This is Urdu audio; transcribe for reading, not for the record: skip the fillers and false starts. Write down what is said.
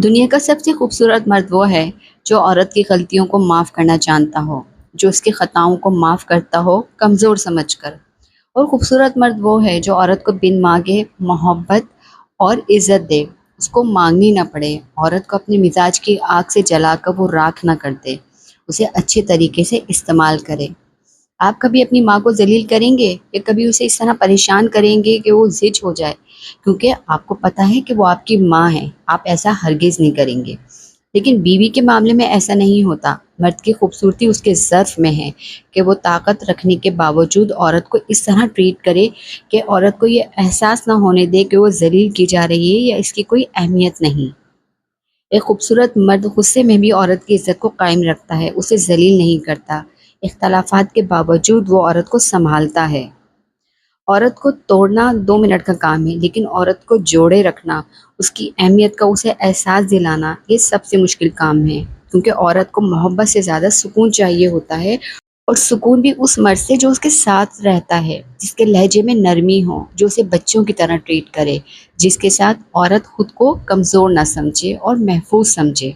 دنیا کا سب سے خوبصورت مرد وہ ہے جو عورت کی غلطیوں کو معاف کرنا جانتا ہو، جو اس کی خطاؤں کو معاف کرتا ہو کمزور سمجھ کر۔ اور خوبصورت مرد وہ ہے جو عورت کو بن مانگے محبت اور عزت دے، اس کو مانگنی نہ پڑے، عورت کو اپنے مزاج کی آگ سے جلا کر وہ راکھ نہ کر دے، اسے اچھے طریقے سے استعمال کرے۔ آپ کبھی اپنی ماں کو ذلیل کریں گے یا کبھی اسے اس طرح پریشان کریں گے کہ وہ زج ہو جائے؟ کیونکہ آپ کو پتہ ہے کہ وہ آپ کی ماں ہے، آپ ایسا ہرگز نہیں کریں گے۔ لیکن بیوی کے معاملے میں ایسا نہیں ہوتا۔ مرد کی خوبصورتی اس کے ظرف میں ہے کہ وہ طاقت رکھنے کے باوجود عورت کو اس طرح ٹریٹ کرے کہ عورت کو یہ احساس نہ ہونے دے کہ وہ ذلیل کی جا رہی ہے یا اس کی کوئی اہمیت نہیں۔ ایک خوبصورت مرد غصے میں بھی عورت کی عزت کو قائم رکھتا ہے، اسے ذلیل نہیں کرتا۔ اختلافات کے باوجود وہ عورت کو سنبھالتا ہے۔ عورت کو توڑنا 2 منٹ کا کام ہے، لیکن عورت کو جوڑے رکھنا، اس کی اہمیت کا اسے احساس دلانا، یہ سب سے مشکل کام ہے، کیونکہ عورت کو محبت سے زیادہ سکون چاہیے ہوتا ہے، اور سکون بھی اس مرد سے جو اس کے ساتھ رہتا ہے، جس کے لہجے میں نرمی ہو، جو اسے بچوں کی طرح ٹریٹ کرے، جس کے ساتھ عورت خود کو کمزور نہ سمجھے اور محفوظ سمجھے۔